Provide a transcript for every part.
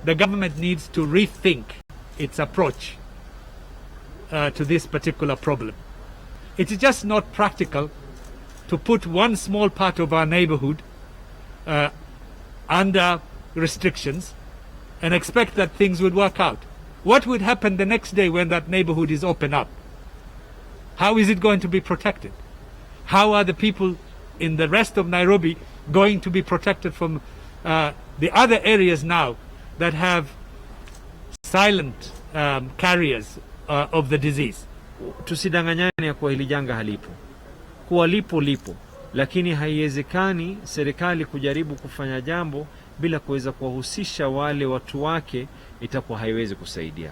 the government needs to rethink its approach to this particular problem. It is just not practical to put one small part of our neighborhood under restrictions and expect that things would work out. What would happen the next day when that neighborhood is open up? How is it going to be protected? How are the people in the rest of Nairobi going to be protected from the other areas now that have silent carriers of the disease? Tusidanganyane kwa hili janga halipo. Kuwa lipo, lakini haiwezekani serikali kujaribu kufanya jambo bila kuweza kuwahusisha wale watu wake, itakuwa haiwezi kusaidia.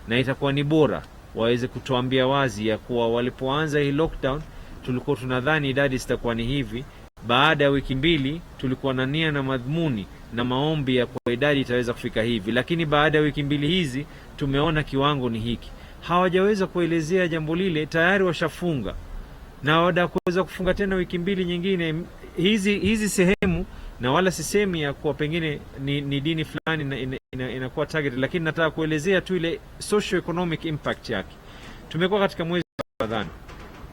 Na itakuwa ni bora waweze kutuambia wazi ya kuwa walipoanza hii lockdown tulikuwa tunadhani idadi zitakuwa ni hivi, baada ya wiki 2 tulikuwa na nia na madhumuni na maombi ya kwa idadi itaweza kufika hivi, lakini baada ya wiki 2 hizi tumeona kiwango ni hiki. Hawajaweza kuelezea jambo lile, tayari washafunga na wada kuweza kufunga tena wiki 2 nyingine. Hizi sehemu, na wala sisemi ya kuwa pengine ni dini fulani inakuwa target, lakini nataka kuelezea tu ile socio-economic impact yake. Tumekuwa katika mwezi wa Ramadhani,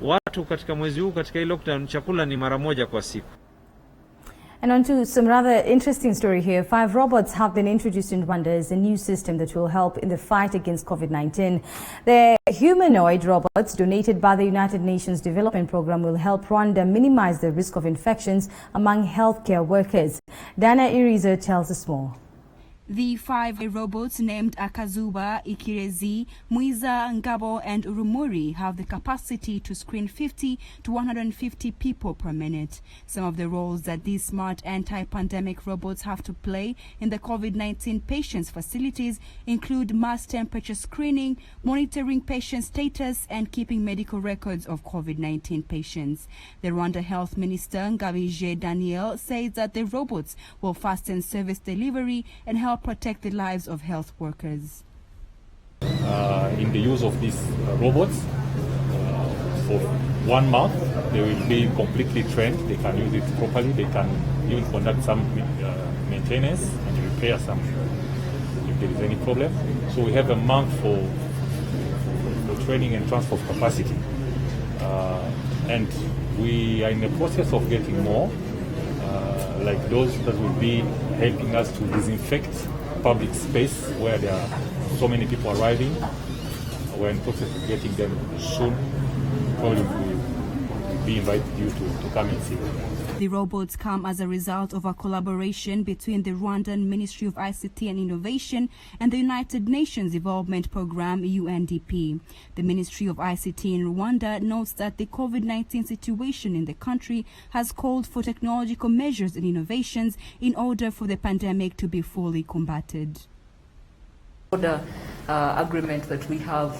watu katika mwezi huu katika hii lockdown chakula ni mara moja kwa siku. And on to some rather interesting story here. 5 robots have been introduced in Rwanda as a new system that will help in the fight against COVID-19. The humanoid robots donated by the United Nations Development Program will help Rwanda minimize the risk of infections among healthcare workers. Dana Iriza tells us more. The 5 robots named Akazuba, Ikirezi, Muiza, Ngabo and Urumuri have the capacity to screen 50 to 150 people per minute. Some of the roles that these smart anti-pandemic robots have to play in the COVID-19 patients' facilities include mass temperature screening, monitoring patient status and keeping medical records of COVID-19 patients. The Rwanda Health Minister, Ngari Daniel, says that the robots will fasten service delivery and help protect the lives of health workers. In the use of these robots, for 1 month, they will be completely trained. They can use it properly. They can even conduct some maintenance and repair some if there is any problem. So we have a month for training and transfer of capacity. And we are in the process of getting more, like those that will be helping us to disinfect public space where there are so many people arriving. We're in the process of getting them soon. Probably we'll be inviting you to come and see. The robots come as a result of a collaboration between the Rwandan Ministry of ICT and Innovation and the United Nations Development Program, UNDP. The Ministry of ICT in Rwanda notes that the COVID-19 situation in the country has called for technological measures and innovations in order for the pandemic to be fully combated. The agreement that we have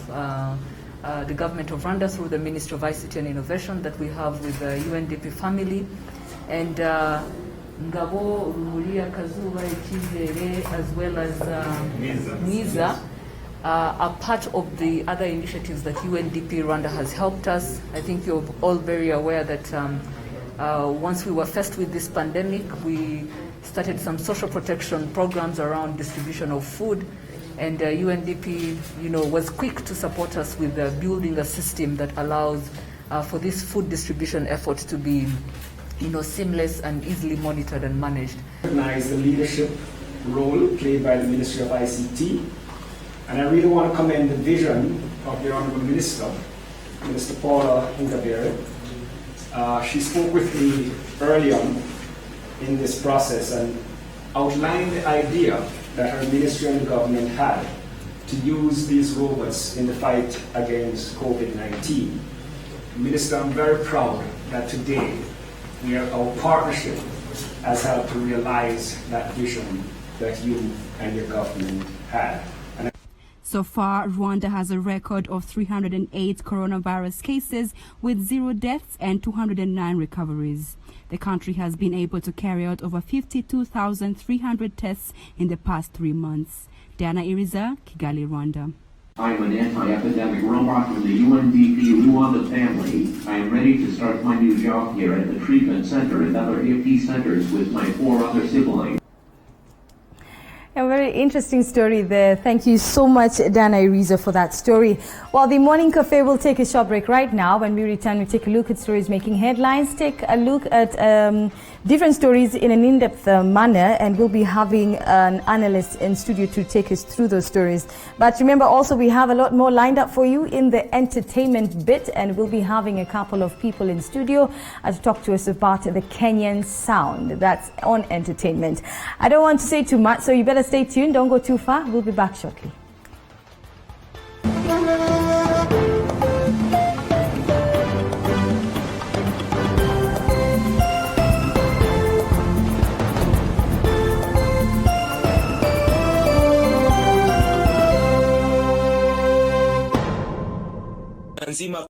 the government of Rwanda through the Ministry of ICT and Innovation that we have with the UNDP family, and Ngabo, Rumuri, Kazuba, Ikizere, as well as Niza are part of the other initiatives that UNDP Rwanda has helped us. I think you're all very aware that once we were faced with this pandemic, we started some social protection programs around distribution of food. And UNDP, was quick to support us with building a system that allows for this food distribution effort to be, seamless and easily monitored and managed. Recognize the leadership role played by the Ministry of ICT, and I really want to commend the vision of the Honourable Minister, Minister Paula Ngabere. She spoke with me early on in this process and outlined the idea that her ministry and the government had to use these robots in the fight against COVID-19. Minister, I'm very proud that today our partnership has helped to realize that vision that you and your government had. So far, Rwanda has a record of 308 coronavirus cases with 0 deaths and 209 recoveries. The country has been able to carry out over 52,300 tests in the past 3 months. Diana Iriza, Kigali, Rwanda. I'm an anti-epidemic robot from the UNDP Rwanda family. I am ready to start my new job here at the treatment center and other AP centers with my 4 other siblings. A very interesting story there. Thank you so much, Dana Iriza, for that story. Well, the Morning Cafe will take a short break right now. When we return, we take a look at stories making headlines, take a look at different stories in an in-depth manner, and we'll be having an analyst in studio to take us through those stories. But remember also, we have a lot more lined up for you in the entertainment bit, and we'll be having a couple of people in studio to talk to us about the Kenyan sound. That's on entertainment. I don't want to say too much, so you better stay tuned. Don't go too far. We'll be back shortly. Nzima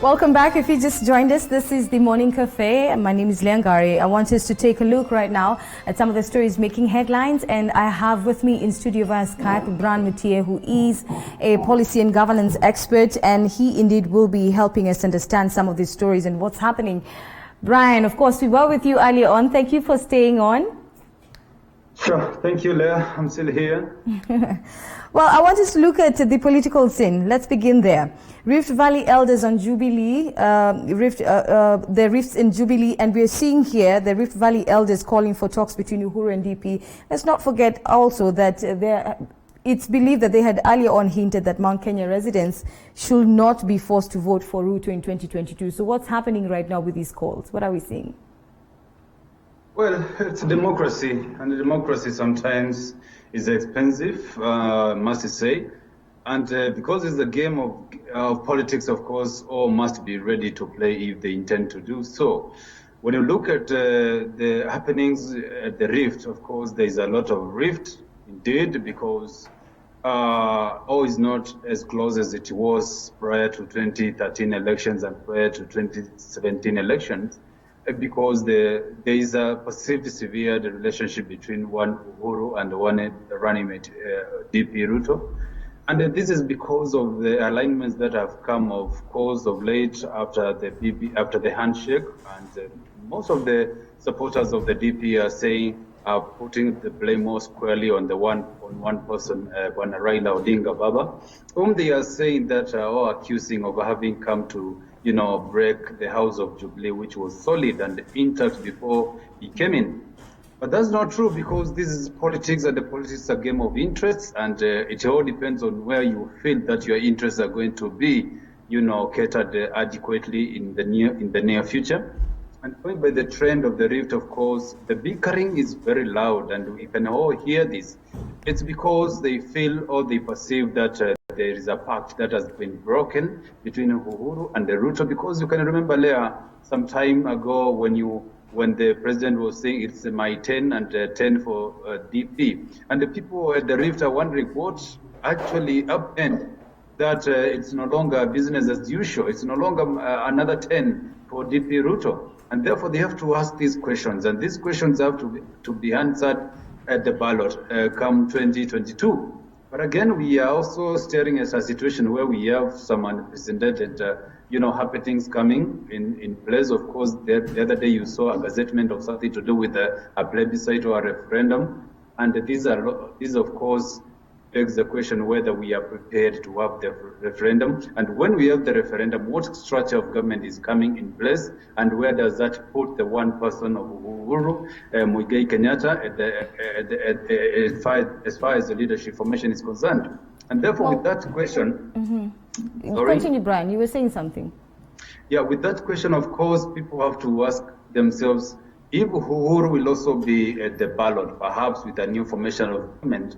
Welcome back. If you just joined us, this is the Morning Cafe. My name is Leah Ngari. I want us to take a look right now at some of the stories making headlines. And I have with me in studio via Skype, Brian Mutie, who is a policy and governance expert. And he indeed will be helping us understand some of these stories and what's happening. Brian, of course, we were with you earlier on. Thank you for staying on. Sure. Thank you, Leah. I'm still here. Well, I want us to look at the political scene. Let's begin there. Rift Valley elders on Jubilee, the rifts in Jubilee, and we're seeing here the Rift Valley elders calling for talks between Uhuru and DP. Let's not forget also that it's believed that they had earlier on hinted that Mount Kenya residents should not be forced to vote for Ruto in 2022. So what's happening right now with these calls? What are we seeing? Well, it's a democracy, and democracy sometimes is expensive, must say. And because it's a game of politics, of course, all must be ready to play if they intend to do so. When you look at the happenings at the Rift, of course, there is a lot of rift, indeed, because all is not as close as it was prior to 2013 elections and prior to 2017 elections, because there is a perceived severe relationship between one Uhuru and one running mate, DP Ruto. And this is because of the alignments that have come, of course, of late after the handshake. And most of the supporters of the DP are putting the blame more squarely on one person, one Raila Odinga Baba, whom they are saying that or accusing of having come to break the House of Jubilee, which was solid and intact before he came in. But that's not true, because this is politics, and the politics is a game of interests, and it all depends on where you feel that your interests are going to be, catered adequately in the near future. And going by the trend of the Rift, of course, the bickering is very loud, and we can all hear this. It's because they feel or they perceive that there is a pact that has been broken between Uhuru and the Ruto, because you can remember, Leah, some time ago when the president was saying it's my 10 and 10 for DP. And the people at the Rift are wondering what actually happened, that it's no longer business as usual. It's no longer another 10 for DP Ruto. And therefore they have to ask these questions. And these questions have to be answered at the ballot come 2022. But again, we are also staring at a situation where we have some unprecedented happenings coming in place. Of course, the other day you saw a gazettement of something to do with a plebiscite or a referendum. And these of course, begs the question whether we are prepared to have the referendum. And when we have the referendum, what structure of government is coming in place, and where does that put the one person of Uhuru, Muigai Kenyatta, as far as the leadership formation is concerned? And therefore, with that question... Continue, Brian. You were saying something. Yeah, with that question, of course, people have to ask themselves, if Uhuru will also be at the ballot, perhaps with a new formation of government,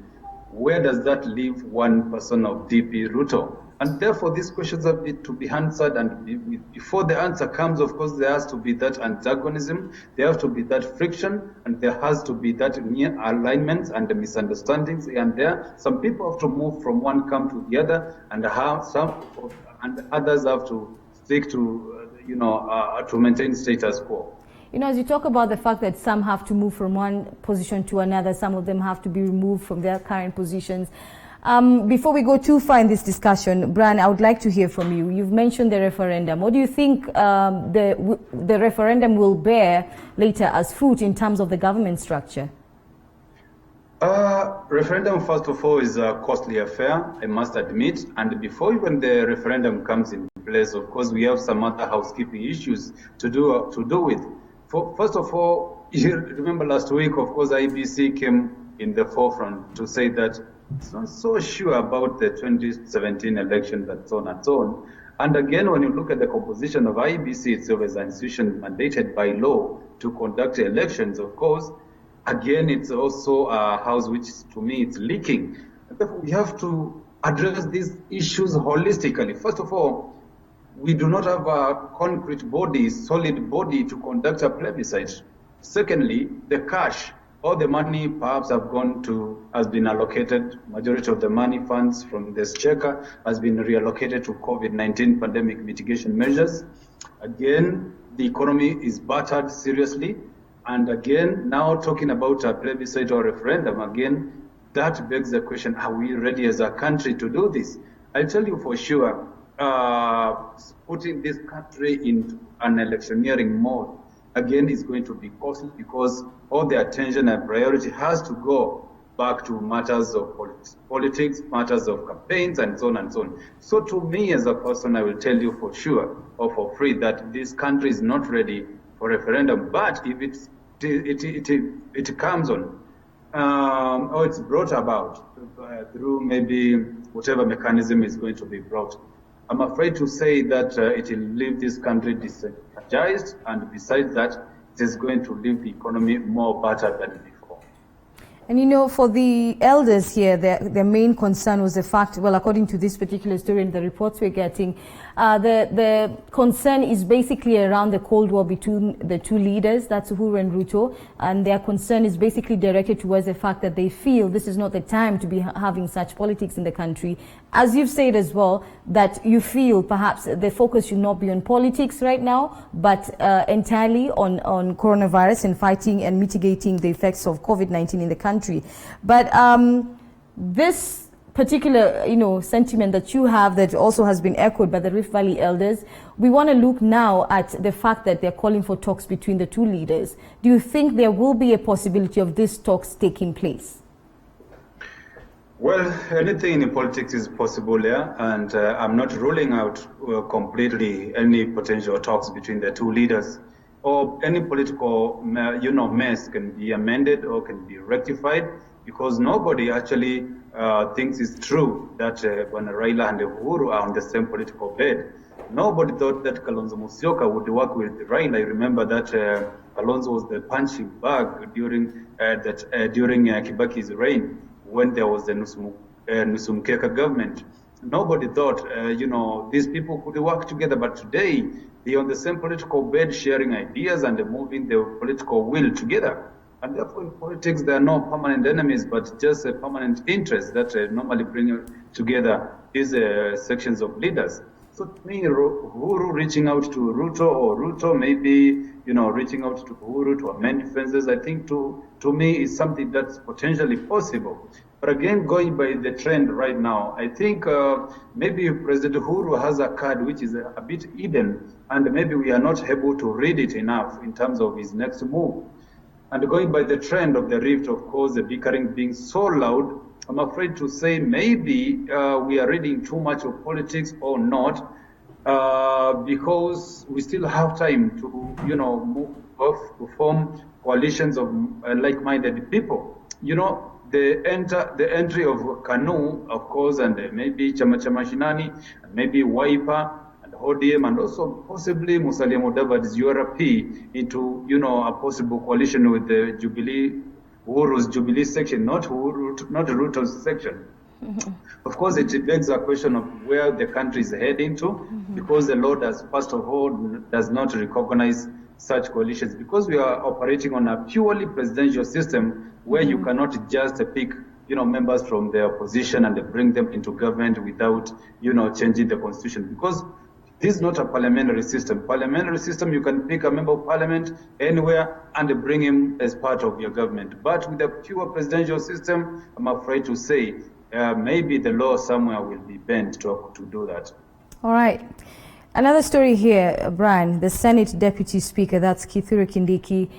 where does that leave one person of DP Ruto? And therefore, these questions have to be answered. And before the answer comes, of course, there has to be that antagonism, there has to be that friction, and there has to be that near alignments and the misunderstandings. And some people have to move from one camp to the other, and others have to stick to, to maintain status quo. As you talk about the fact that some have to move from one position to another, some of them have to be removed from their current positions. Before we go too far in this discussion, Brian, I would like to hear from you. You've mentioned the referendum. What do you think the referendum will bear later as fruit in terms of the government structure? Referendum, first of all, is a costly affair, I must admit. And before even the referendum comes in place, of course, we have some other housekeeping issues to do with. First of all, you remember last week, of course, IBC came in the forefront to say that it's not so sure about the 2017 election, and so on and so on. And again, when you look at the composition of IBC itself as an institution mandated by law to conduct elections, of course, again, it's also a house which, to me, it's leaking. And therefore, we have to address these issues holistically. First of all, we do not have a concrete body, solid body to conduct a plebiscite. Secondly, the cash all the money perhaps has been allocated, majority of the money funds from the Exchequer has been reallocated to COVID-19 pandemic mitigation measures. Again, the economy is battered seriously. And again, now talking about a plebiscite or referendum, again, that begs the question, are we ready as a country to do this? I'll tell you for sure, putting this country into an electioneering mode, again, is going to be costly because all the attention and priority has to go back to matters of politics, matters of campaigns, and so on and so on. So to me as a person, I will tell you for sure or for free that this country is not ready for referendum. But if it comes on, or it's brought about through maybe whatever mechanism is going to be brought, I'm afraid to say that it will leave this country disenfranchised, and besides that, it is going to leave the economy more battered than before. And you know, for the elders here, their main concern was the fact, well, according to this particular story and the reports we're getting, the concern is basically around the Cold War between the two leaders, that's Uhuru and Ruto, and their concern is basically directed towards the fact that they feel this is not the time to be having such politics in the country. As you've said as well, that you feel perhaps the focus should not be on politics right now, but entirely on coronavirus and fighting and mitigating the effects of COVID-19 in the country. But this particular, sentiment that you have that also has been echoed by the Rift Valley elders, we want to look now at the fact that they're calling for talks between the two leaders. Do you think there will be a possibility of these talks taking place? Well, anything in politics is possible there, and I'm not ruling out completely any potential talks between the two leaders, or any political, mess can be amended or can be rectified, because nobody actually thinks it's true that when Raila and Uhuru are on the same political bed. Nobody thought that Kalonzo Musyoka would work with Raila. I remember that Kalonzo was the punching bag during Kibaki's reign, when there was the Nusumkeka government. Nobody thought, these people could work together, but today they're on the same political bed, sharing ideas and moving the political will together. And therefore in politics, there are no permanent enemies, but just a permanent interest that normally bring together these sections of leaders. So to me, Uhuru reaching out to Ruto, or Ruto maybe, reaching out to Uhuru to amend differences, I think to me is something that's potentially possible. But again, going by the trend right now, I think maybe President Uhuru has a card which is a bit hidden, and maybe we are not able to read it enough in terms of his next move. And going by the trend of the rift, of course, the bickering being so loud, I'm afraid to say maybe we are reading too much of politics or not, because we still have time to, move off to form coalitions of like-minded people. The entry of KANU, of course, and maybe Chama Shinani, and maybe Wiper, and ODM, and also possibly Musalia Mudavadi's URP into, a possible coalition with the Jubilee, Uhuru's Jubilee section, not Ruto's section. Mm-hmm. Of course, it begs a question of where the country is heading to, mm-hmm. because the law first of all, does not recognize such coalitions, because we are operating on a purely presidential system where mm-hmm. you cannot just pick, members from the opposition and bring them into government without, changing the constitution, because this is not a parliamentary system. Parliamentary system, you can pick a member of parliament anywhere and bring him as part of your government. But with a pure presidential system, I'm afraid to say, maybe the law somewhere will be bent to do that. All right. Another story here, Brian, the Senate Deputy Speaker, that's Kithure Kindiki.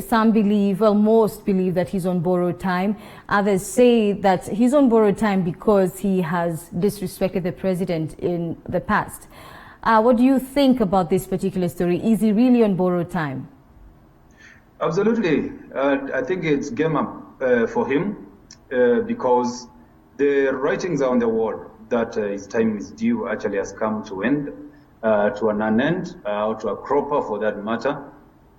Some believe, well, most believe that he's on borrowed time. Others say that he's on borrowed time because he has disrespected the president in the past. What do you think about this particular story? Is he really on borrowed time? Absolutely. I think it's game up for him because the writings are on the wall that his time is due actually has come to end, to an end, or to a cropper for that matter.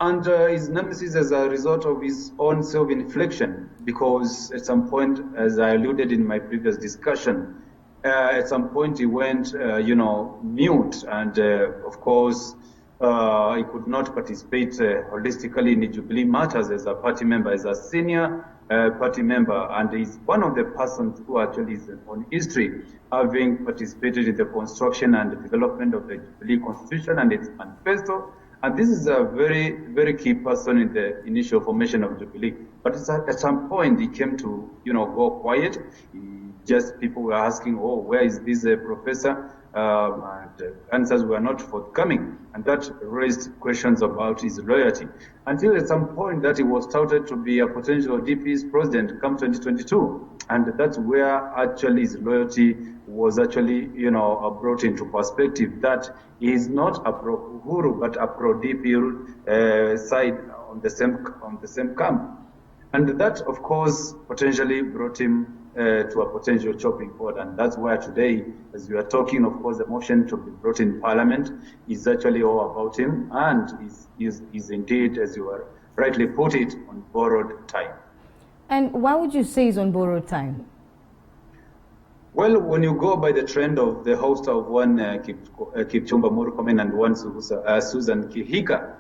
And his nemesis as a result of his own self-infliction, because at some point, as I alluded in my previous discussion, at some point he went, mute, and of course, he could not participate holistically in the Jubilee matters as a party member, as a senior party member, and he's one of the persons who actually is on history, having participated in the construction and the development of the Jubilee Constitution and its manifesto. And this is a very, very key person in the initial formation of Jubilee. But at some point, he came to, go quiet. People were asking, oh, where is this professor? And answers were not forthcoming. And that raised questions about his loyalty. Until at some point that he was touted to be a potential DP's president come 2022. And that's where actually his loyalty was actually, brought into perspective, that he is not a pro-Uhuru, but a pro-DP side on the same camp. And that, of course, potentially brought him to a potential chopping board. And that's why today, as we are talking, of course, the motion to be brought in Parliament is actually all about him, and is indeed, as you rightly put it, on borrowed time. And why would you say he's on borrowed time? Well, when you go by the trend of the host of one Kipchumba Murkomen and one Susan Kihika,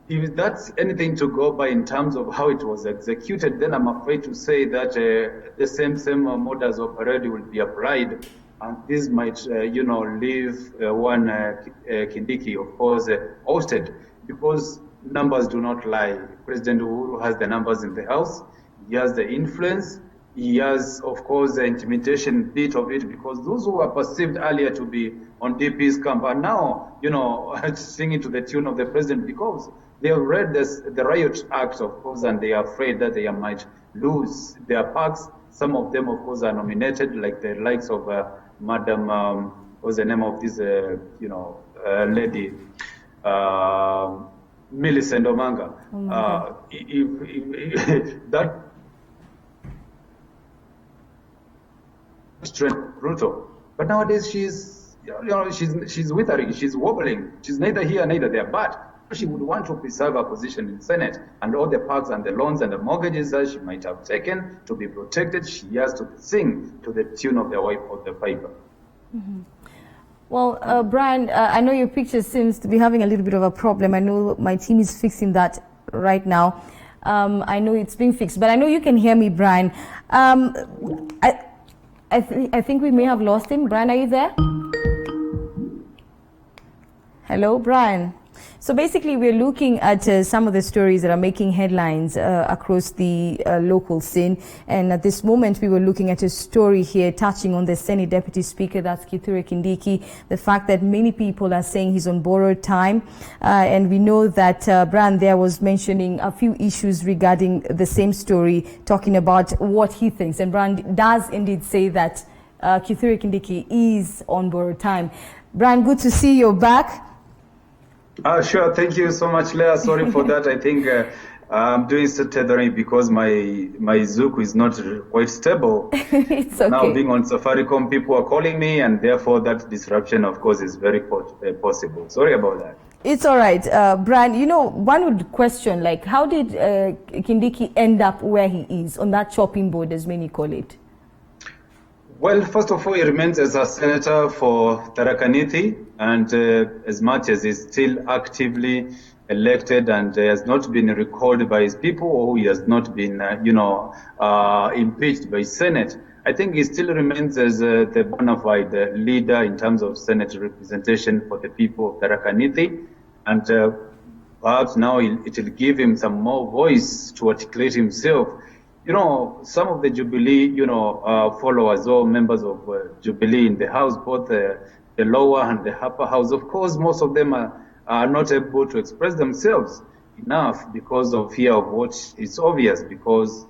if that's anything to go by in terms of how it was executed, then I'm afraid to say that the same modus operandi will be applied, and this might, leave one Kindiki, of course, ousted, because numbers do not lie. President Uhuru has the numbers in the House, he has the influence, he has, of course, the intimidation bit of it, because those who were perceived earlier to be on DP's camp are now, singing to the tune of the president, because they have read the Riot Act, of course, and they are afraid that they might lose their parks. Some of them, of course, are nominated, like the likes of Madam, what's the name of this, lady, Millicent Omanga. If that strength brutal, but nowadays she's withering, she's wobbling, she's neither here neither there, but she would want to preserve her position in Senate, and all the parks and the loans and the mortgages that she might have taken to be protected, she has to sing to the tune of the wife of the piper. Mm-hmm. Well, Brian, I know your picture seems to be having a little bit of a problem. I know my team is fixing that right now. I know it's being fixed, but I know you can hear me, Brian. I think we may have lost him. Brian, are you there? Hello, Brian. So basically, we're looking at some of the stories that are making headlines across the local scene. And at this moment, we were looking at a story here touching on the Senate Deputy Speaker, that's Kithure Kindiki, the fact that many people are saying he's on borrowed time. And we know that Brian there was mentioning a few issues regarding the same story, talking about what he thinks. And Brian does indeed say that Kithure Kindiki is on borrowed time. Brian, good to see you back. Sure. Thank you so much, Leah. Sorry for that. I think I'm doing tethering because my Zuku is not quite stable. It's okay. Now being on Safaricom, people are calling me, and therefore that disruption, of course, is very possible. Sorry about that. It's all right. Brian, one would question, like, how did Kindiki end up where he is, on that chopping board, as many call it? Well, first of all, he remains as a senator for Tharaka Nithi, and as much as he's still actively elected and has not been recalled by his people, or he has not been, impeached by Senate, I think he still remains as the bona fide leader in terms of Senate representation for the people of Tharaka Nithi, and perhaps now it will give him some more voice to articulate himself. Some of the Jubilee, followers or members of Jubilee in the House, both the lower and the upper house, of course, most of them are not able to express themselves enough because of fear of what is obvious, because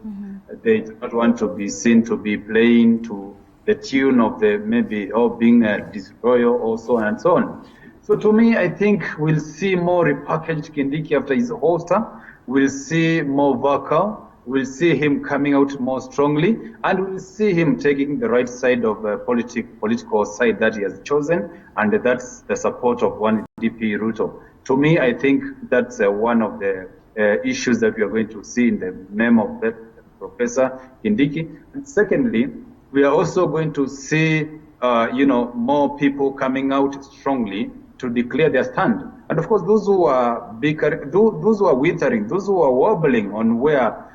they do not want to be seen to be playing to the tune of the maybe or being disloyal or so on and so on. So to me, I think we'll see more repackaged Kindiki after his holster. We'll see more vocal. We'll see him coming out more strongly, and we'll see him taking the right side of the political side that he has chosen, and that's the support of one DP Ruto. To me, I think that's one of the issues that we are going to see in the name of that Professor Kindiki. And secondly, we are also going to see, more people coming out strongly to declare their stand. And of course, those who are bickering, those who are withering, those who are wobbling on where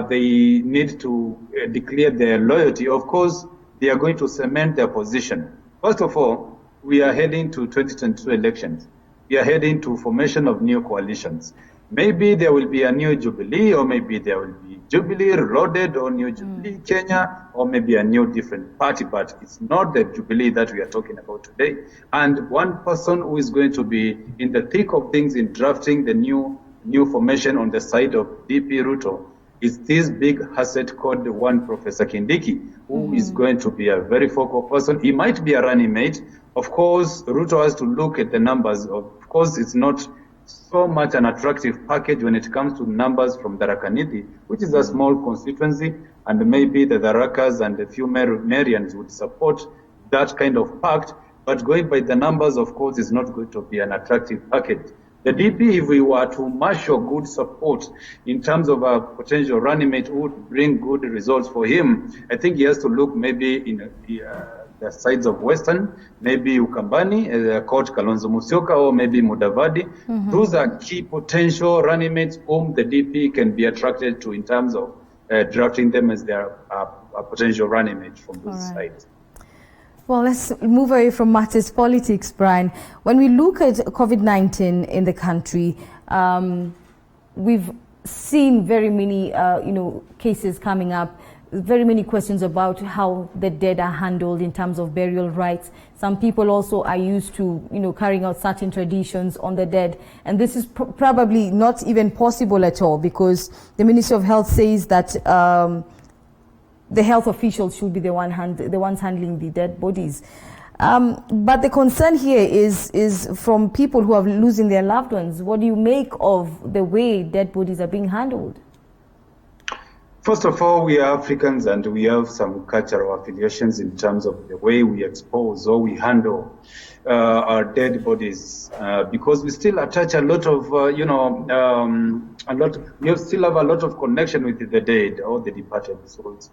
they need to declare their loyalty, of course, they are going to cement their position. First of all, we are heading to 2022 elections. We are heading to formation of new coalitions. Maybe there will be a new Jubilee, or maybe there will be Jubilee Reloaded, or New Jubilee Kenya, or maybe a new different party, but it's not the Jubilee that we are talking about today. And one person who is going to be in the thick of things in drafting the new formation on the side of DP Ruto is this big asset called one Professor Kindiki, who is going to be a very focal person. He might be a running mate. Of course, Ruto has to look at the numbers. Of course, it's not so much an attractive package when it comes to numbers from Tharaka-Nithi, which is a small constituency, and maybe the Tharakas and a few Marians would support that kind of pact. But going by the numbers, of course, is not going to be an attractive package. The DP, if we were to marshal good support in terms of a potential running mate who would bring good results for him, I think he has to look maybe in the sides of Western, maybe Ukambani, Coach Kalonzo Musyoka, or maybe Mudavadi. Those are key potential running mates whom the DP can be attracted to in terms of drafting them as their potential running mate from those sides. Well, let's move away from matters politics, Brian. When we look at COVID-19 in the country, we've seen very many, cases coming up, very many questions about how the dead are handled in terms of burial rites. Some people also are used to, carrying out certain traditions on the dead. And this is probably not even possible at all, because the Ministry of Health says that the health officials should be the ones handling the dead bodies. But the concern here is from people who are losing their loved ones. What do you make of the way dead bodies are being handled? First of all, we are Africans and we have some cultural affiliations in terms of the way we expose or we handle our dead bodies, because we still attach a lot of, we still have a lot of connection with the dead or the departed souls.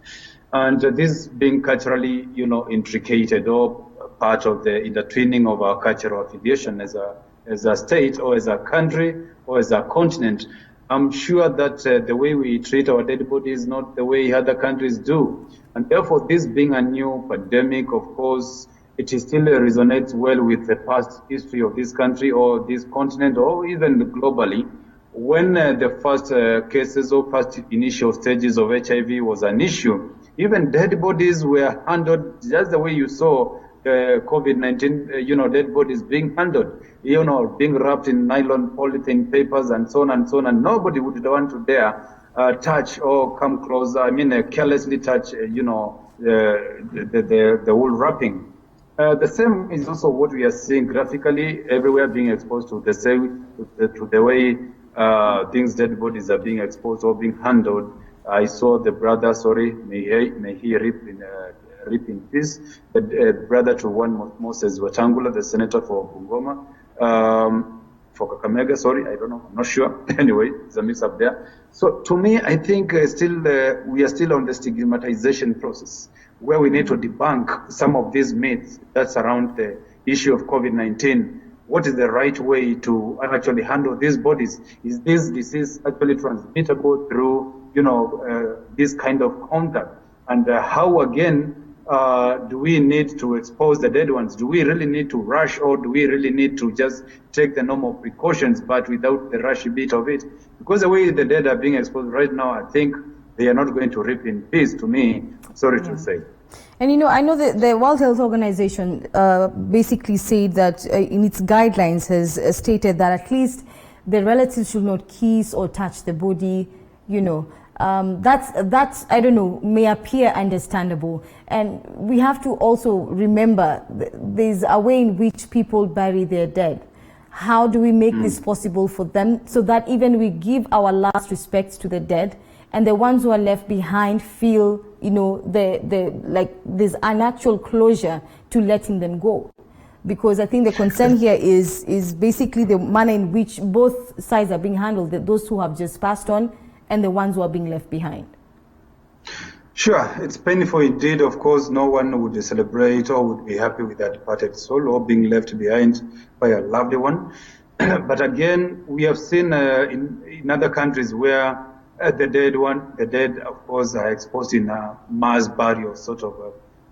And this being culturally, intricated or part of the intertwining of our cultural affiliation as a state or as a country or as a continent, I'm sure that the way we treat our dead bodies is not the way other countries do. And therefore, this being a new pandemic, of course, it still resonates well with the past history of this country or this continent or even globally. When the first cases or first initial stages of HIV was an issue, even dead bodies were handled just the way you saw COVID-19, dead bodies being handled, being wrapped in nylon polythene papers and so on and so on, and nobody would want to dare touch or come close, carelessly touch, the whole wrapping. The same is also what we are seeing graphically everywhere, being exposed to the way dead bodies are being exposed or being handled. I saw the brother, may he rip in peace, the brother to one Moses Wetangula, the senator for Bungoma, for Kakamega, I don't know, I'm not sure. Anyway, it's a mix up there. So to me, I think we are still on the stigmatization process, where we need to debunk some of these myths that surround the issue of COVID-19. What is the right way to actually handle these bodies? Is this disease actually transmittable through, this kind of contact? And how, again, do we need to expose the dead ones? Do we really need to rush, or do we really need to just take the normal precautions but without the rushy bit of it? Because the way the dead are being exposed right now, I think they are not going to rip in peace, to me, sorry to say. And I know that the World Health Organization basically said that in its guidelines has stated that at least the relatives should not kiss or touch the body, That's I don't know, may appear understandable. And we have to also remember there's a way in which people bury their dead. How do we make this possible for them so that even we give our last respects to the dead, and the ones who are left behind feel, there's an actual closure to letting them go? Because I think the concern here is basically the manner in which both sides are being handled, those who have just passed on and the ones who are being left behind. Sure, it's painful indeed. Of course, no one would celebrate or would be happy with that departed soul or being left behind by a loved one. But again, we have seen in other countries where the dead, of course, are exposed in a mass burial sort of,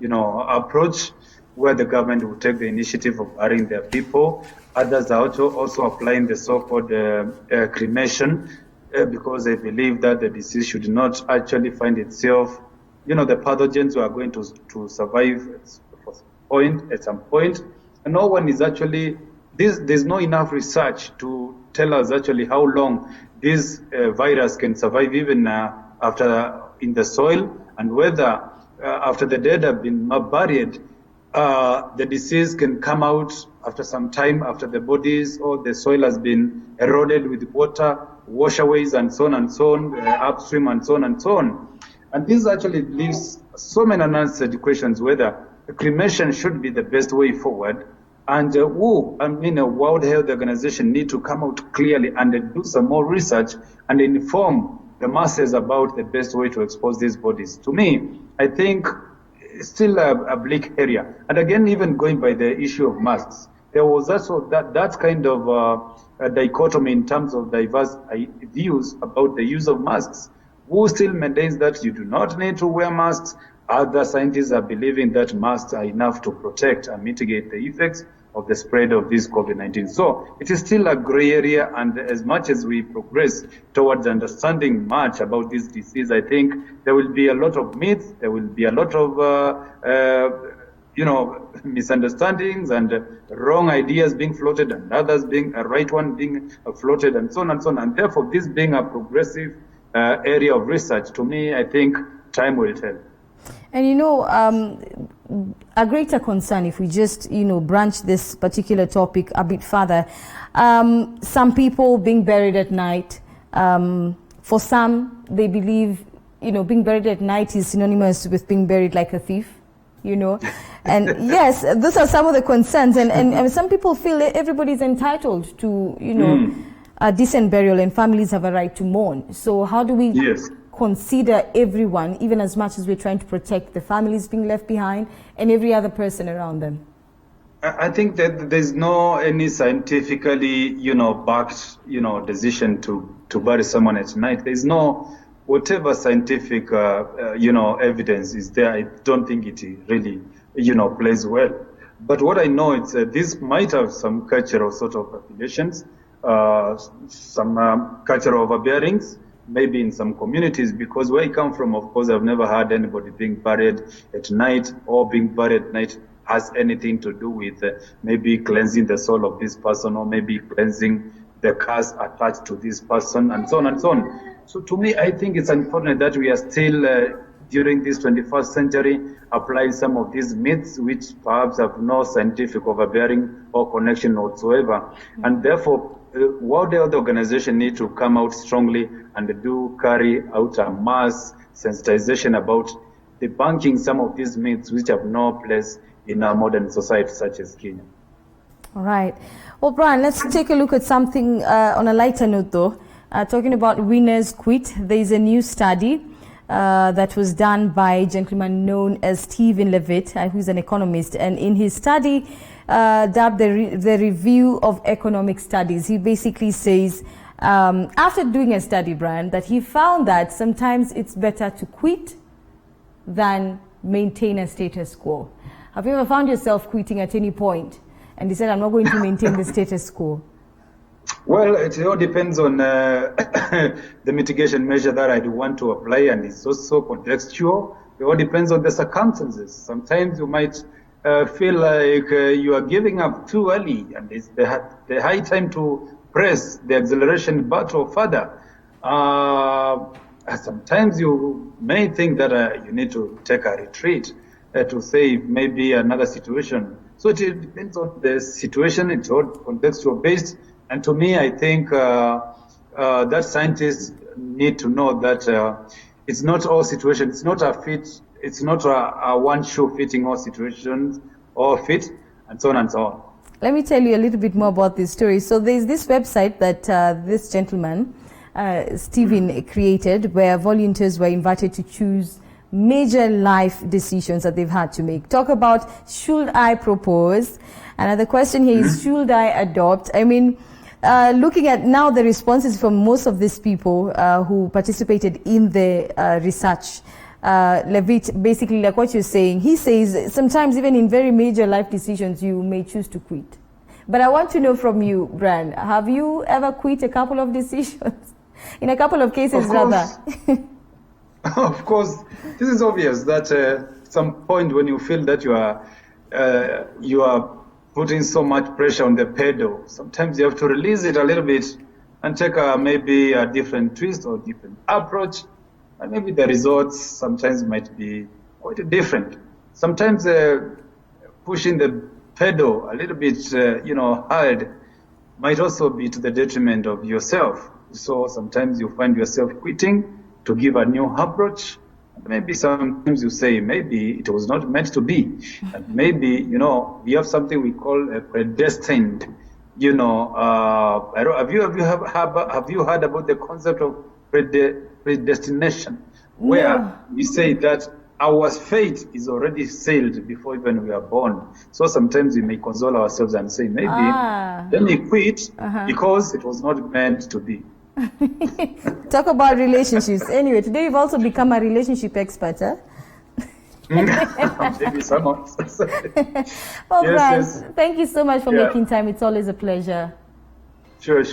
approach, where the government will take the initiative of burying their people. Others are also applying the so-called cremation because they believe that the disease should not actually find itself. The pathogens are going to survive at some point. And no one is actually, there's no enough research to tell us actually how long this virus can survive even after in the soil, and whether after the dead have been buried, the disease can come out after some time, after the bodies or the soil has been eroded with water, washaways and so on, upstream and so on. And this actually leaves so many unanswered questions whether cremation should be the best way forward. And World Health Organization need to come out clearly and do some more research and inform the masses about the best way to expose these bodies. To me, I think it's still a bleak area. And again, even going by the issue of masks, there was also that kind of a dichotomy in terms of diverse views about the use of masks. Who still maintains that you do not need to wear masks? Other scientists are believing that masks are enough to protect and mitigate the effects of the spread of this COVID-19. So it is still a gray area, and as much as we progress towards understanding much about this disease, I think there will be a lot of myths, there will be a lot of misunderstandings and wrong ideas being floated, and others being a right one being floated, and so on and so on. And therefore, this being a progressive area of research, to me, I think time will tell. And a greater concern, if we just branch this particular topic a bit further, some people being buried at night. For some, they believe being buried at night is synonymous with being buried like a thief. And yes, those are some of the concerns, and some people feel that everybody's entitled to a decent burial, and families have a right to mourn. So how do we consider everyone, even as much as we're trying to protect the families being left behind and every other person around them? I think that there's no any scientifically backed decision to bury someone at night. There's no whatever scientific evidence is there. I don't think it really plays well. But what I know is this might have some cultural sort of affiliations, some cultural overbearings, maybe in some communities, because where I come from, of course, I've never heard anybody being buried at night, or being buried at night has anything to do with maybe cleansing the soul of this person, or maybe cleansing the curse attached to this person, and so on and so on. So to me, I think it's unfortunate that we are still, during this 21st century, applying some of these myths, which perhaps have no scientific overbearing or connection whatsoever. And therefore, World Health Organization need to come out strongly and carry out a mass sensitization about debunking some of these myths which have no place in our modern society such as Kenya. All right. Well, Brian, let's take a look at something on a lighter note, though. Talking about winners quit, there is a new study that was done by a gentleman known as Stephen Levitt, who's an economist. And in his study, dubbed the Review of Economic Studies, he basically says, after doing a study, Brian, that he found that sometimes it's better to quit than maintain a status quo. Have you ever found yourself quitting at any point and decided, I'm not going to maintain the status quo? Well, it all depends on the mitigation measure that I do want to apply, and it's also contextual. It all depends on the circumstances. Sometimes you might feel like you are giving up too early, and it's the high time to press the acceleration button further. Sometimes you may think that you need to take a retreat to save maybe another situation. So it depends on the situation. It's all contextual based. And to me, I think that scientists need to know that it's not all situations. It's not a one shoe fitting all situations or fit, and so on and so on. Let me tell you a little bit more about this story. So there's this website that this gentleman, Stephen, created, where volunteers were invited to choose major life decisions that they've had to make. Talk about, should I propose? Another question here is, should I adopt? I mean, looking at now the responses from most of these people who participated in the research, Levit, basically like what you're saying, he says sometimes even in very major life decisions you may choose to quit. But I want to know from you, Bran, have you ever quit a couple of decisions? In a couple of cases, rather. Of course, this is obvious that some point when you feel that you are putting so much pressure on the pedal, sometimes you have to release it a little bit and take maybe a different twist or different approach, and maybe the results sometimes might be quite different. Sometimes pushing the pedal a little bit, hard might also be to the detriment of yourself. So sometimes you find yourself quitting to give a new approach. Maybe sometimes you say, maybe it was not meant to be. And maybe, we have something we call a predestined. Have you heard about the concept of predestination? Where we say that our fate is already sealed before even we are born. So sometimes we may console ourselves and say, maybe let me quit because it was not meant to be. Talk about relationships. Anyway, today you've also become a relationship expert, huh? Maybe someone. Well, Brian, thank you so much for making time. It's always a pleasure. Sure.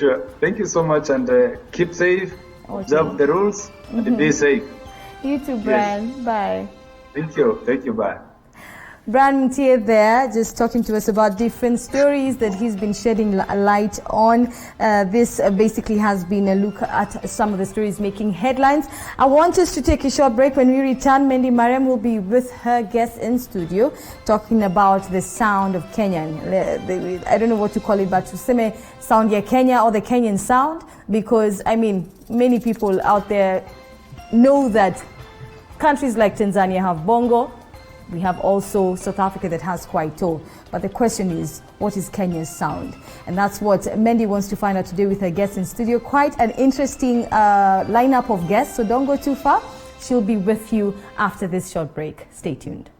Thank you so much, and keep safe, observe the rules, and be safe. You too, Brian. Yes. Bye. Thank you, bye. Brian Mtiye there, just talking to us about different stories that he's been shedding light on. This basically has been a look at some of the stories making headlines. I want us to take a short break. When we return, Mendy Mariam will be with her guests in studio talking about the sound of Kenyan. I don't know what to call it, but tuseme sound ya Kenya or the Kenyan sound, because I mean, many people out there know that countries like Tanzania have bongo. We have also South Africa that has Kwaito. But the question is, what is Kenya's sound? And that's what Mendy wants to find out today with her guests in studio. Quite an interesting lineup of guests, so don't go too far. She'll be with you after this short break. Stay tuned.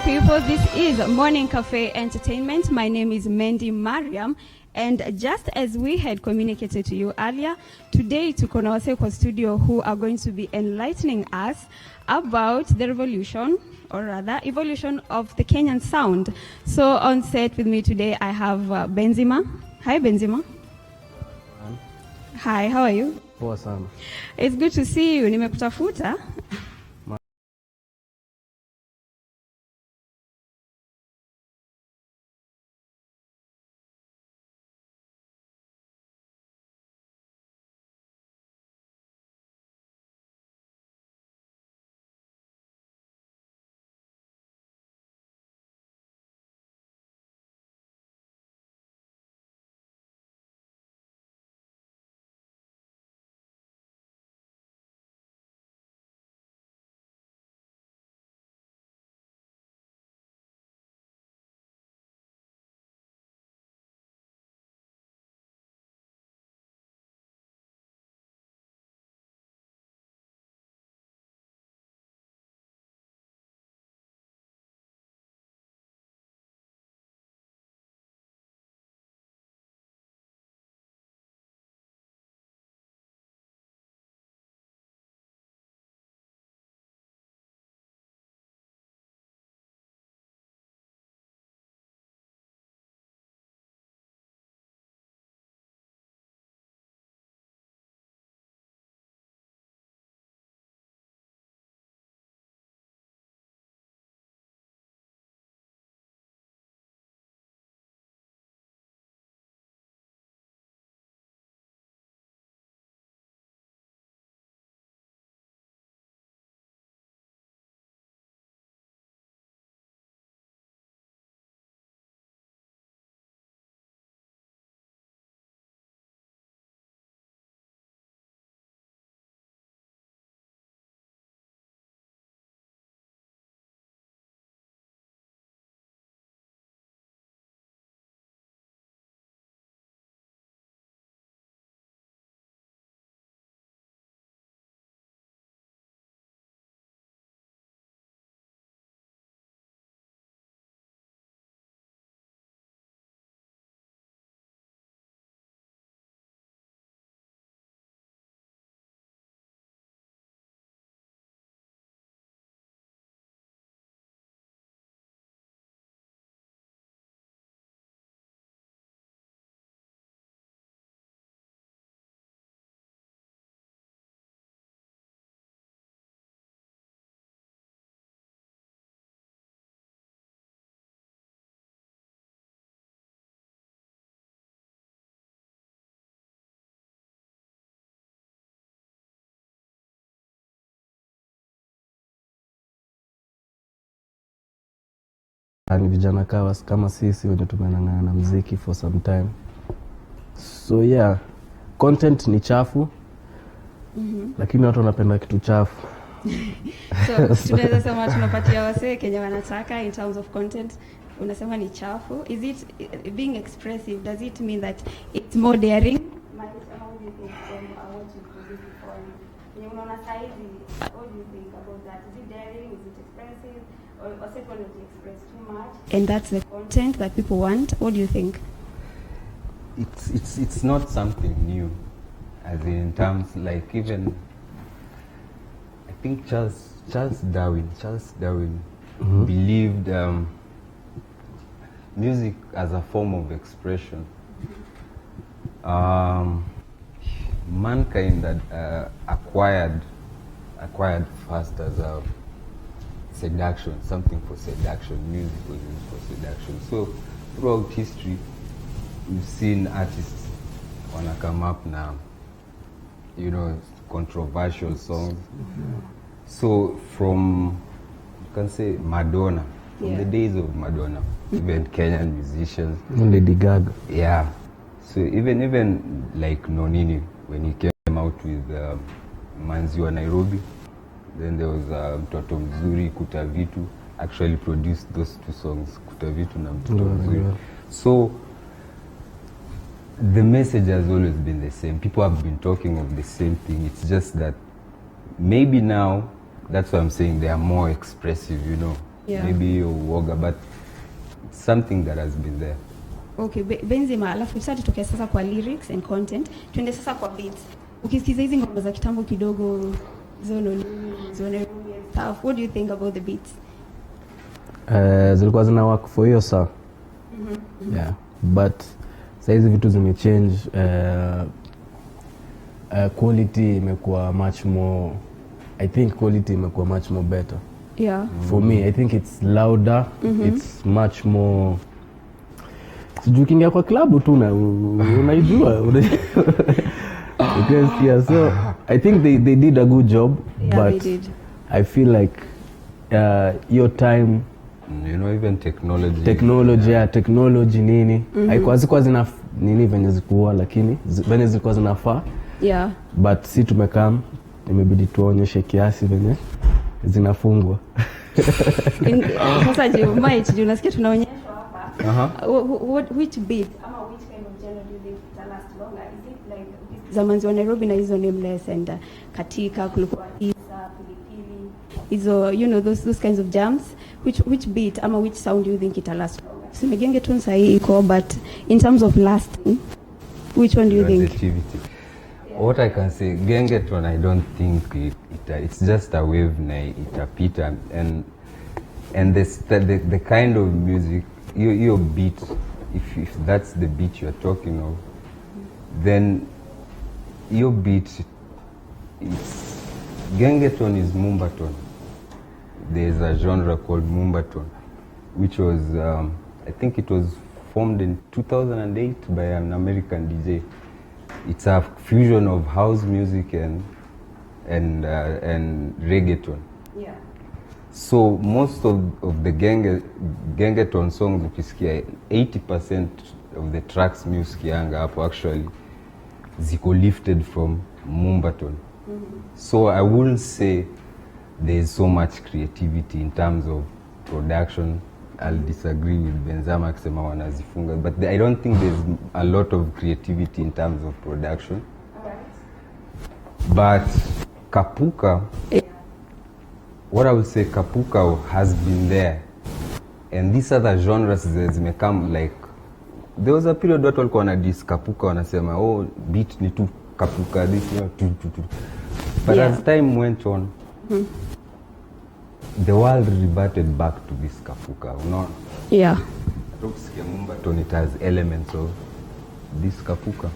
people, this is Morning Cafe Entertainment. My name is Mendy Mariam, and just as we had communicated to you earlier, today tuko na wase kwa studio who are going to be enlightening us about the revolution, or rather evolution of the Kenyan sound. So on set with me today I have Benzima. Hi Benzima. Hi, how are you? Poa sana. It's good to see you. Nimekutafuta. Ni vijana kama sisi wenye tumenang'ana na muziki for some time. So yeah, content ni chafu. Lakini watu wanapenda kitu chafu. So tunaweza sema tunapatia wase Kenya wanataka in terms of content. Unasema ni chafu. Is it being expressive? Does it mean that it's more daring? How do you think from what you produced before? Unaona saizi, what do you think about that? Is it daring? Is it expressive? Or secondly, you express too much? And that's the content that people want. What do you think? It's not something new, as in terms like even I think Charles Darwin believed music as a form of expression. Mankind that acquired first as a seduction, something for seduction. Music was used for seduction. So throughout history, we've seen artists wanna come up now, controversial songs. So from, you can say Madonna, from the days of Madonna, even Kenyan musicians. Lady Gaga. Yeah. So even like Nonini, when he came out with Manzi wa Nairobi, then there was Mtoto Mzuri, Kuta Vitu, actually produced those two songs, Kuta Vitu na Mtoto Mzuri. So the message has always been the same. People have been talking of the same thing. It's just that maybe now, that's why I'm saying they are more expressive, maybe uoga, but something that has been there. Okay, Benzima, alafu tutatoka sasa kwa lyrics and content. Tuende sasa kwa beats. Ukisikiza hizi ngoma za kitambo kidogo, zone stuff, what do you think about the beats? Zilikuwa zina work for hiyo saa. Yeah, but saizi vitu zimechange. Quality imekuwa much more, I think quality imekuwa much more better. Yeah. For me, I think it's louder, it's much more. Sijui kingia kwa klabu tu na unaijua. Because yeah, so I think they did a good job, but they did. I feel like your time, you know, even technology nini haikuwa zina nini venye zikuwa, lakini venye zilikuwa zinafaa. Yeah. But si tumekam, imebidi tuonyeshe kiasi venye zinafungwa. Sasa je, might je unasikia tunaonyeshwa hapa. Which beat ama which kind of genre do you think it last longer? Is it like zamani wa Nairobi na hizo Nameless and katika kulikuwa Isa, Pilipili, hizo, you know, those kinds of jams, which beat ama which sound do you think it last longer? So Genge Tone sahi iko, but in terms of lasting, which one do you think? What I can say, Genge Tone, I don't think it's just a wave na itapita, and the kind of music, your beat, if that's the beat you're talking of, then your beat, it's Genge Tone is Mumbaton. There's a genre called Mumbaton, which was I think it was formed in 2008 by an American DJ. It's a fusion of house music and reggaeton. Yeah. So most of the Gengeton songs, ukisikia 80% of the tracks musikianga hapo actually ziko lifted from Mumbaton. So I wouldn't say there's so much creativity in terms of production. I'll disagree with Benzama akisema wanazifunga, but I don't think there's a lot of creativity in terms of production. But Kapuka, what I would say, Kapuka has been there, and these other genres zimekam, like there was a period watu walikuwa wanadis Kapuka, wanasema oh beat ni tu Kapuka this tu. But as time went on, the world reverted back to this Kapuka, unaona? Yeah. Tukisikia Mumbaton, it has elements of this Kapuka.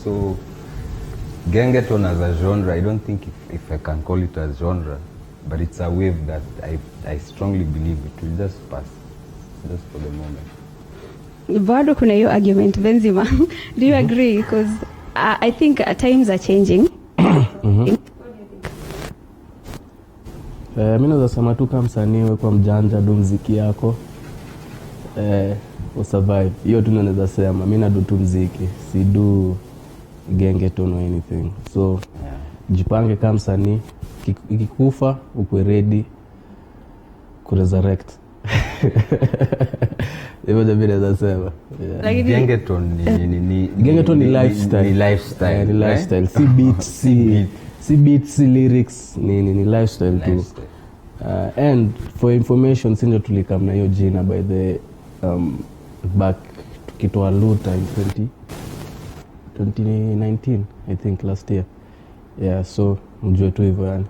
So Gengeton as a genre, I don't think if I can call it a genre, but it's a wave that I strongly believe it will just pass, just for the moment. Bado kuna hiyo argument, Benzima. Do you agree? Because I think times are changing. Mimi naweza sema tu kama msanii wewe kwa mjanja do muziki yako usurvive. Hiyo tu naweza sema. Mimi na do tu muziki, si do Gengeton or anything. So jipange kama msanii, ikikufa ukwe ready ku resurrect. Hivyo ndio naweza sema. Gengeton ni lifestyle. Ni lifestyle. Si beat, si beats, si lyrics, ni lifestyle tu. And for information, sinjo tulikam na hiyo jina by the back tukitoa Luta in 2019, I think last year. Yeah, so mjue tu hivyo yani.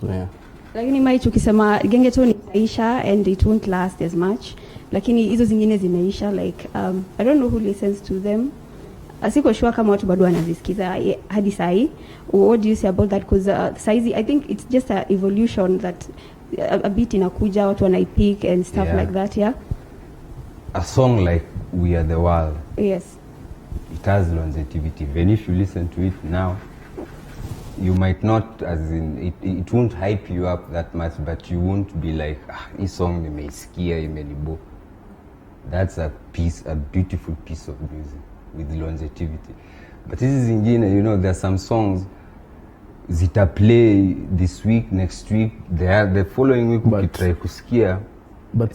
Yeah. Lakini Maichu ukisema Gengeton itaisha and it won't last as much, lakini hizo zingine zimeisha, like I don't know who listens to them. Asiko sure kama watu bado wanazisikiza hadi sahi. What do you say about that? Because saizi I think it's just a evolution that a bit inakuja, watu wanaipick and stuff like that. Yeah. A song like We Are The World, yes, it has longevity. Even if you listen to it now, you might not, as in it won't hype you up that much, but you won't be like, this song nimeisikia imenibo. That's a beautiful piece of music with longevity. But this is zingine, you know, there are some songs zita play this week, next week, the following week ukitry kusikia. But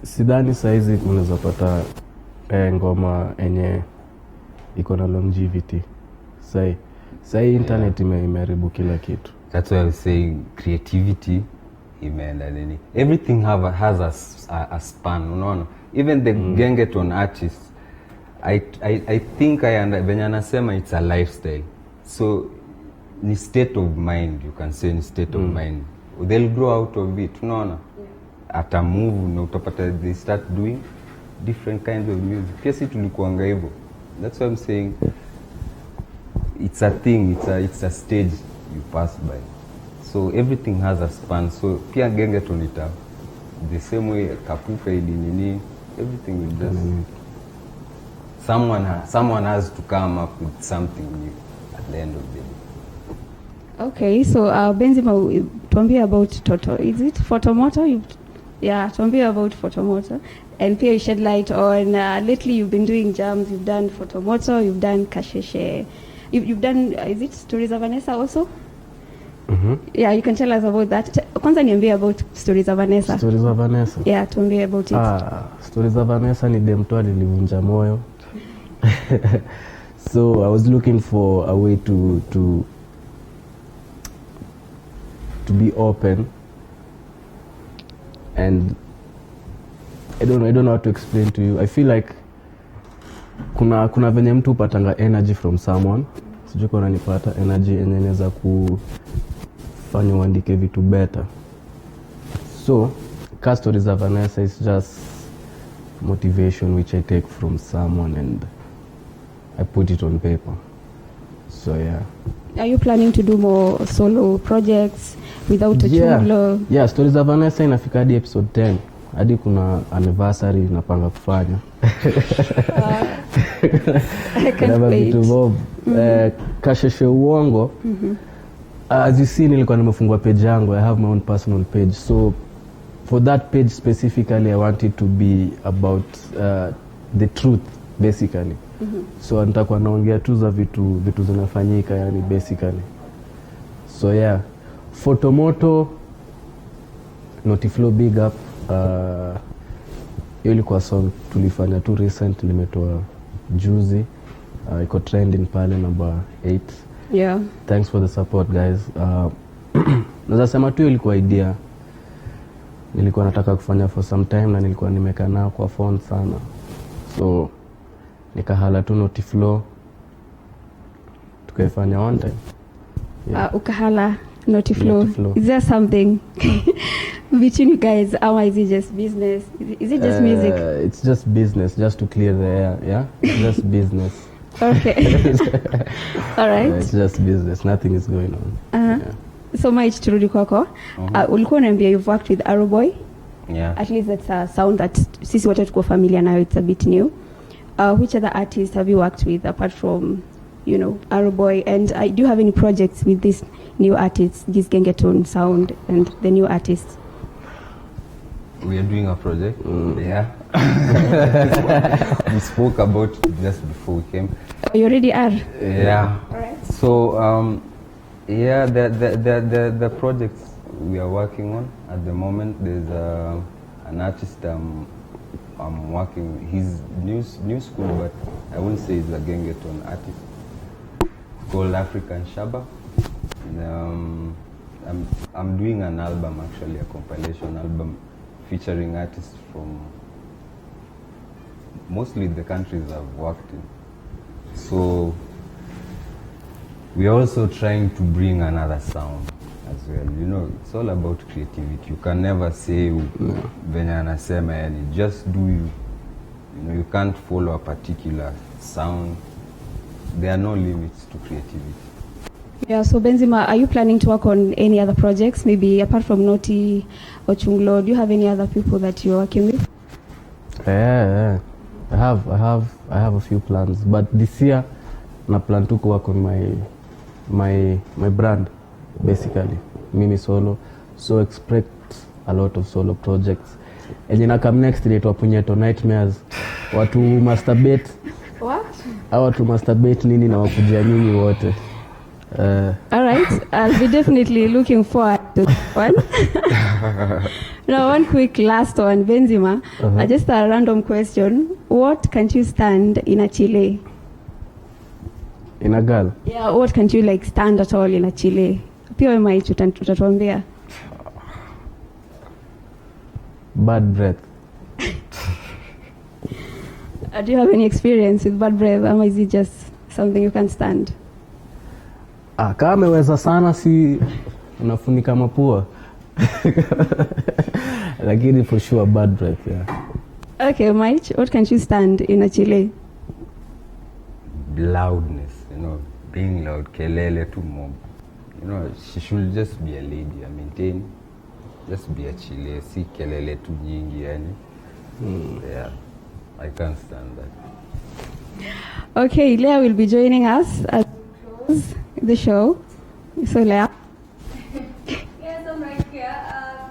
sidhani saizi unaweza pata ngoma enye iko na longevity. Sai internet imeharibu kila kitu. That's why I was saying creativity imeenda nini. Everything has a span, unaona. Even the gengeton artists, I think venye anasema it's a lifestyle. So ni state of mind, you can say ni state of mind. They'll grow out of it, unaona. Ata move na utapata they start doing different kinds of music. Pia si tulikuanga hivyo. That's what I'm saying. It's a thing, it's a stage you pass by. So everything has a span. So pia gengeton ita the same way kapuka ili nini, everything will just someone has to come up with something new at the end of the day. Okay, so Benzima, tuambie about Toto. Is it Photomoto? Tuambie about Photomoto. And Pia, you shed light on, lately you've been doing jams, you've done Photomoto, you've done Kasheshe. You've done, is it Stories of Vanessa also? Yeah, you can tell us about that. Kwanza niambie about Stories of Vanessa. Stories of Vanessa? Yeah, tuambie about it. Stories of Vanessa ni demtu alivunja moyo. So I was looking for a way to be open, and I don't know how to explain to you. I feel like kuna venye mtu upatanga energy from someone. Sijui kwa nanipata energy yenye inaweza kufanya uandike vitu better. So Stories of Vanessa is just motivation which I take from someone and I put it on paper. So yeah. Are you planning to do more solo projects without a chunglo? Yeah, Stories of Vanessa inafika hadi episode 10. Hadi kuna anniversary napanga kufanya. I can't wait. Kasheshe uongo. As you see, nilikuwa nimefungua page yangu. I have my own personal page. So for that page specifically, I want it to be about the truth basically. So nitakuwa naongea tu za vitu zinafanyika yani basically. So yeah, Photomoto, Notiflow big up. Hiyo ilikuwa song tulifanya tu recent, nimetoa juzi. Iko trending pale number 8. Yeah. Thanks for the support guys. Naweza sema tu ilikuwa idea. Nilikuwa nataka kufanya for some time na nilikuwa nimekaa nao kwa phone sana. So nikahala tu Notiflow tukaifanya one time. Yeah. Ukahala Notiflow. Is there something between you guys, or is it just business? Is it just music? It's just business, just to clear the air. Yeah, it's just business. Okay. All right. It's just business. Nothing is going on. Yeah. So Mike, turudi kwako. Ulikuwa unaniambia you've worked with Arrow Boy. Yeah. At least that's a sound that sisi wote tuko familiar now. It's a bit new. Which other artists have you worked with apart from, Arrow Boy? And do you have any projects with these new artists, this gengeton sound and the new artists? We are doing a project. Yeah. We spoke about it just before we came. You already are? Yeah. All right. So, the projects we are working on at the moment, there's an artist I'm working with. He's new school, but I wouldn't say he's a gengeton artist. Called African Shaba. I'm doing an album, actually, a compilation album featuring artists from mostly the countries I've worked in. So we're also trying to bring another sound as well. It's all about creativity. You can never say venye anasema yani, just do you. You can't follow a particular sound. There are no limits to creativity. Yeah, so Benzima, are you planning to work on any other projects, maybe apart from Noti or Chunglo? Do you have any other people that you're working with? Yeah. I have a few plans, but this year I plan to work on my brand, basically, mimi solo. So expect a lot of solo projects. And then I come next to Punyeto Nightmares. Watu masturbate. What? Watu masturbate nini na wakujia nini wote. All right, I'll be definitely looking forward to that one. Now, one quick last one, Benzima. Just a random question. What can't you stand in a Chile? In a girl? Yeah, what can't you stand at all in a Chile? Pia wewe utatuambia. Bad breath. Do you have any experience with bad breath, or is it just something you can stand? Kama ameweza sana si unafunika mapua. Lakini for sure bad breath, yeah. Okay, Mike, what can you stand in a Chile? Loudness, being loud, kelele tu mob. She should just be a lady, maintain, just be a Chile, si kelele tu nyingi, yani. Yeah, I can't stand that. Okay, Leah will be joining us as we close the show. So, Leah. Yes, I'm right here.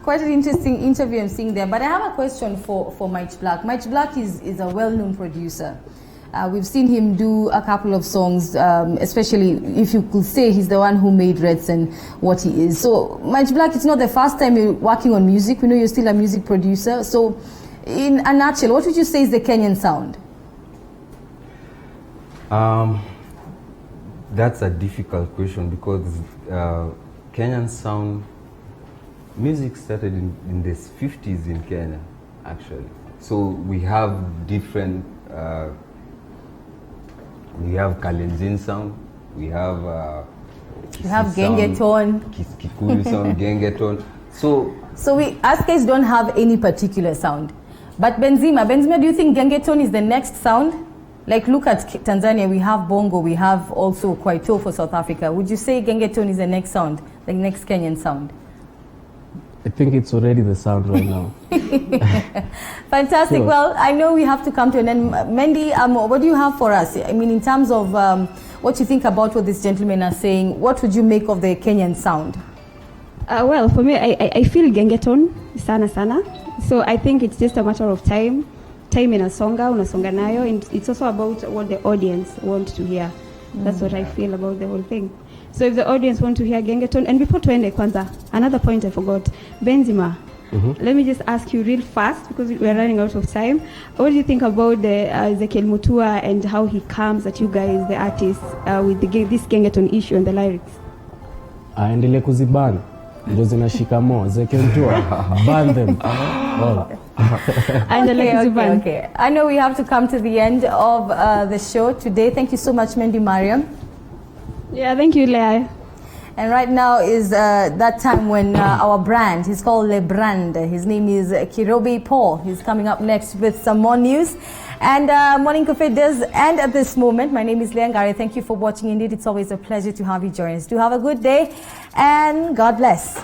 Quite an interesting interview I'm seeing there. But I have a question for Mike Black. Mike Black is a well-known producer. We've seen him do a couple of songs, especially if you could say he's the one who made Reds and what he is. So, Mike Black, it's not the first time you're working on music. We know you're still a music producer. So, in a nutshell, what would you say is the Kenyan sound? That's a difficult question because Kenyan sound, music started in the 50s in Kenya, actually. So we have different, we have Kalenjin sound, we have Gengeton, Kikuyu sound, Gengeton. So we guys don't have any particular sound. But Benzima, do you think Gengeton is the next sound? Like, look at Tanzania, we have Bongo, we have also Kwaito for South Africa. Would you say Gengeton is the next sound, the next Kenyan sound? I think it's already the sound right now. Fantastic. Sure. Well, I know we have to come to an end. Mendy, what do you have for us? I mean, in terms of what you think about what these gentlemen are saying, what would you make of the Kenyan sound? Well, for me, I feel Gengeton, sana. So I think it's just a matter of time unasonga nayo, and it's also about what the audience want to hear. That's what I feel about the whole thing. So if the audience want to hear Gengeton, and before tuende kwanza, another point I forgot, Benzima. Let me just ask you real fast because we're running out of time. What do you think about the Ezekiel Mutua and how he comes at you guys, the artists, with this Gengeton issue and the lyrics? Aendelee kuzibana. Ndio zinashika mo. Ezekiel Mutua. Ban them. Okay. I know we have to come to the end of the show today. Thank you so much, Mendy, Mariam. Yeah, thank you, Leah. And right now is that time when our brand, he's called Le Brand. His name is Kirobi Paul. He's coming up next with some more news. And Morning Cafe does end at this moment. My name is Leah Ngari. Thank you for watching. Indeed, it's always a pleasure to have you join us. Do have a good day and God bless.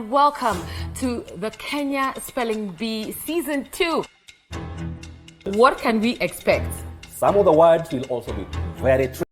Welcome to the Kenya Spelling Bee Season 2. What can we expect? Some of the words will also be very tricky.